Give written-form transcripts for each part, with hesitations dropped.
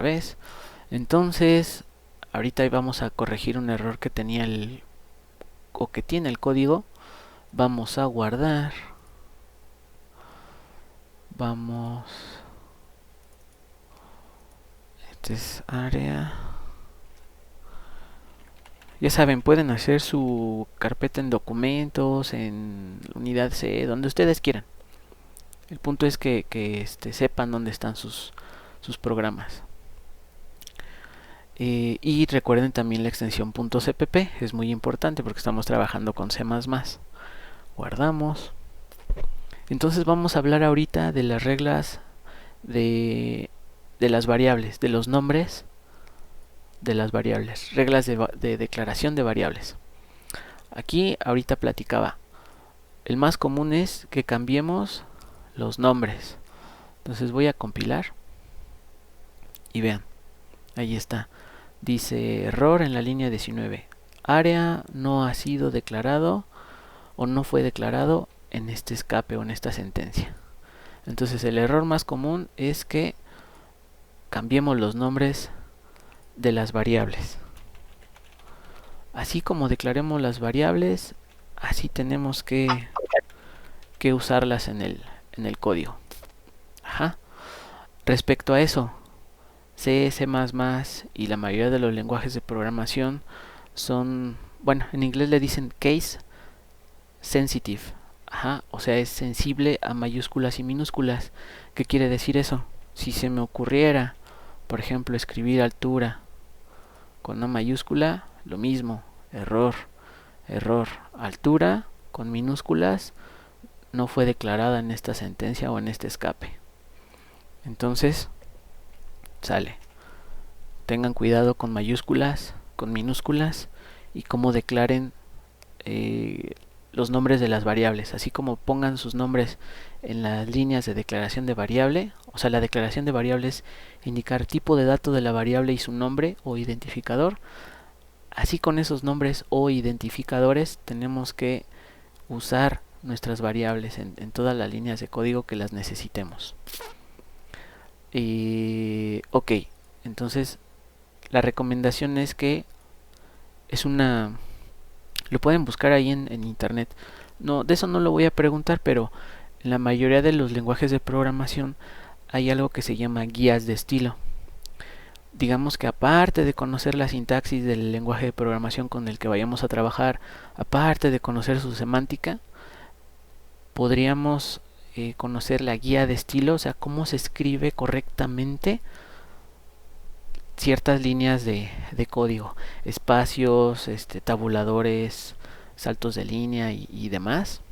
vez. Entonces, ahorita vamos a corregir un error que tenía que tiene el código. Vamos a guardar. Vamos. Este es área. Ya saben, pueden hacer su carpeta en documentos, en unidad C, donde ustedes quieran. El punto es que sepan dónde están sus programas. Y recuerden también la extensión .cpp, es muy importante porque estamos trabajando con C++. Guardamos. Entonces vamos a hablar ahorita de las reglas de las variables, de los nombres de las variables, reglas de declaración de variables. Aquí ahorita platicaba, el más común es que cambiemos los nombres. Entonces voy a compilar y vean, ahí está, dice error en la línea 19, área no ha sido declarado o no fue declarado en este escape o en esta sentencia. Entonces el error más común es que cambiemos los nombres de las variables. Así como declaremos las variables, así tenemos que usarlas en el código. Ajá. Respecto a eso, C, C++ y la mayoría de los lenguajes de programación son, bueno, en inglés le dicen case sensitive. Ajá, o sea, es sensible a mayúsculas y minúsculas. ¿Qué quiere decir eso? Si se me ocurriera, por ejemplo, escribir altura con una mayúscula, lo mismo, error, error, altura con minúsculas no fue declarada en esta sentencia o en este escape. Entonces, sale. Tengan cuidado con mayúsculas, con minúsculas y cómo declaren los nombres de las variables, así como pongan sus nombres en las líneas de declaración de variable. O sea, la declaración de variable es indicar tipo de dato de la variable y su nombre o identificador. Así con esos nombres o identificadores tenemos que usar nuestras variables en todas las líneas de código que las necesitemos. Ok, entonces la recomendación es que es una... Lo pueden buscar ahí en internet. No, de eso no lo voy a preguntar, pero en la mayoría de los lenguajes de programación hay algo que se llama guías de estilo. Digamos que aparte de conocer la sintaxis del lenguaje de programación con el que vayamos a trabajar, aparte de conocer su semántica, podríamos conocer la guía de estilo, o sea, cómo se escribe correctamente ciertas líneas de código, espacios, tabuladores, saltos de línea y demás,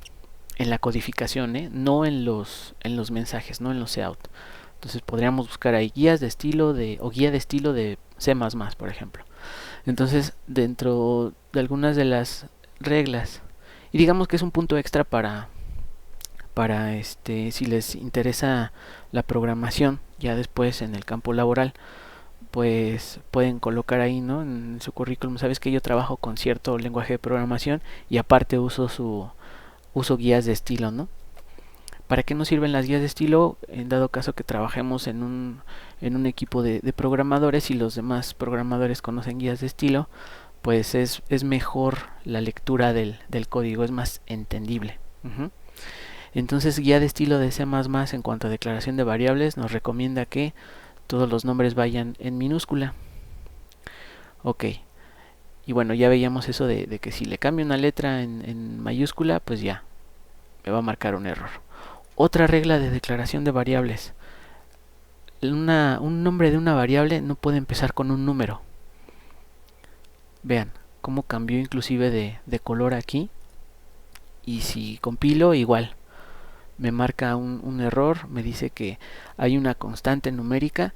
en la codificación, no en los mensajes, no en los cout. Entonces podríamos buscar ahí guías de estilo o guía de estilo de C++, por ejemplo. Entonces, dentro de algunas de las reglas, y digamos que es un punto extra para si les interesa la programación ya después en el campo laboral, pues pueden colocar ahí, ¿no?, en su currículum, sabes que yo trabajo con cierto lenguaje de programación y aparte uso guías de estilo, ¿no? ¿Para qué nos sirven las guías de estilo? En dado caso que trabajemos en un equipo de programadores y los demás programadores conocen guías de estilo, pues es mejor la lectura del código, es más entendible. Entonces, guía de estilo de C++ en cuanto a declaración de variables nos recomienda que todos los nombres vayan en minúscula. Ok. Y bueno, ya veíamos eso de que si le cambio una letra en mayúscula, pues ya me va a marcar un error. Otra regla de declaración de variables. Un nombre de una variable no puede empezar con un número. Vean cómo cambió inclusive de color aquí. Y si compilo, igual. Me marca un error, me dice que hay una constante numérica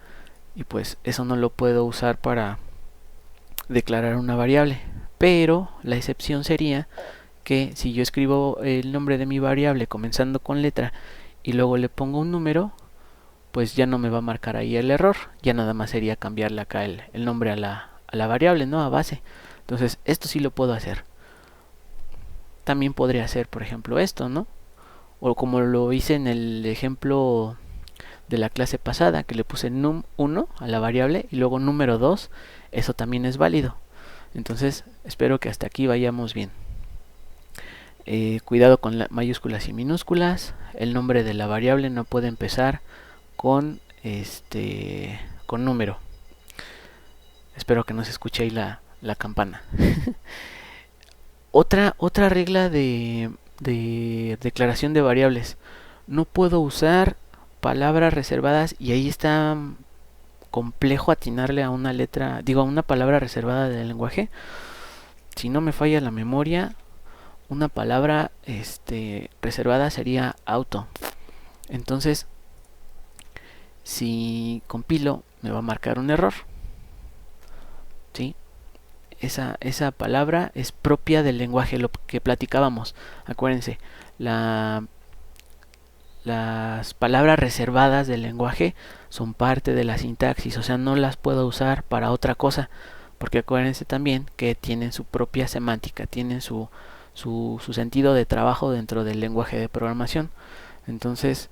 y pues eso no lo puedo usar para declarar una variable. Pero la excepción sería que si yo escribo el nombre de mi variable comenzando con letra y luego le pongo un número, pues ya no me va a marcar ahí el error, ya nada más sería cambiarle acá el nombre a la variable, ¿no?, a base. Entonces esto sí lo puedo hacer. También podría hacer, por ejemplo, esto, ¿no? O como lo hice en el ejemplo de la clase pasada, que le puse num1 a la variable y luego número 2, eso también es válido. Entonces espero que hasta aquí vayamos bien. Cuidado con mayúsculas y minúsculas. El nombre de la variable no puede empezar con con número. Espero que no se escuche ahí la campana. Otra regla de declaración de variables: no puedo usar palabras reservadas, y ahí está complejo atinarle a una letra, a una palabra reservada del lenguaje. Si no me falla la memoria, una palabra reservada sería auto. Entonces, si compilo, me va a marcar un error. ¿Sí? Esa palabra es propia del lenguaje, lo que platicábamos. Acuérdense, las palabras reservadas del lenguaje son parte de la sintaxis, o sea, no las puedo usar para otra cosa, porque acuérdense también que tienen su propia semántica, tienen su sentido de trabajo dentro del lenguaje de programación. Entonces,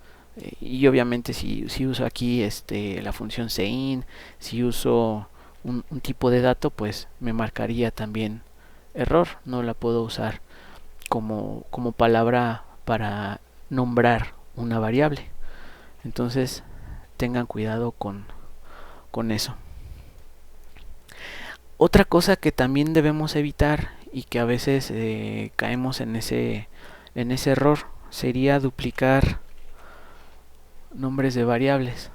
y obviamente si uso aquí la función sein, si uso un tipo de dato, pues me marcaría también error. No la puedo usar como palabra para nombrar una variable. Entonces tengan cuidado con eso. Otra cosa que también debemos evitar y que a veces caemos en ese error sería duplicar nombres de variables.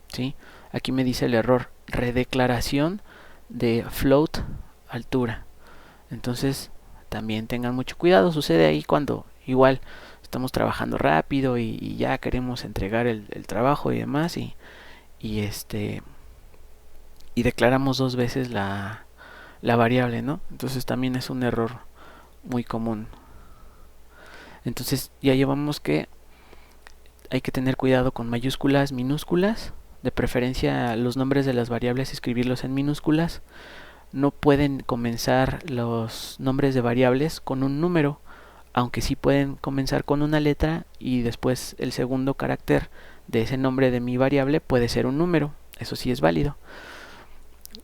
¿Sí? Aquí me dice el error: redeclaración de float altura. Entonces también tengan mucho cuidado. Sucede ahí cuando igual estamos trabajando rápido y ya queremos entregar el trabajo y demás, y declaramos dos veces la variable, ¿no? Entonces también es un error muy común. Entonces ya llevamos que hay que tener cuidado con mayúsculas, minúsculas. De preferencia los nombres de las variables escribirlos en minúsculas. No pueden comenzar los nombres de variables con un número, aunque sí pueden comenzar con una letra y después el segundo carácter de ese nombre de mi variable puede ser un número. Eso sí es válido.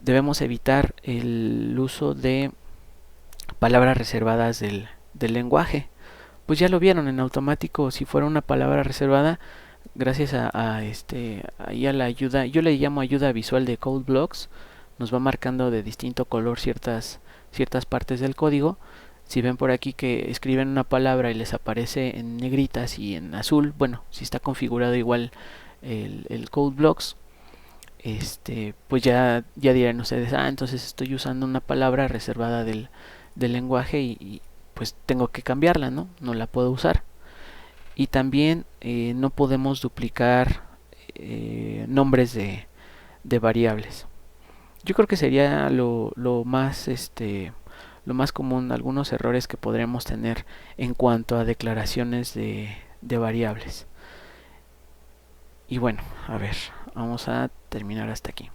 Debemos evitar el uso de palabras reservadas del lenguaje. Pues ya lo vieron en automático. Si fuera una palabra reservada, gracias ahí a la ayuda, yo le llamo ayuda visual de CodeBlocks, nos va marcando de distinto color ciertas partes del código. Si ven por aquí que escriben una palabra y les aparece en negritas y en azul, bueno, si está configurado igual el CodeBlocks, pues ya dirán ustedes: entonces estoy usando una palabra reservada del lenguaje y pues tengo que cambiarla, no la puedo usar. Y también no podemos duplicar nombres de variables. Yo creo que sería lo más común, algunos errores que podremos tener en cuanto a declaraciones de variables. Y bueno, a ver, vamos a terminar hasta aquí.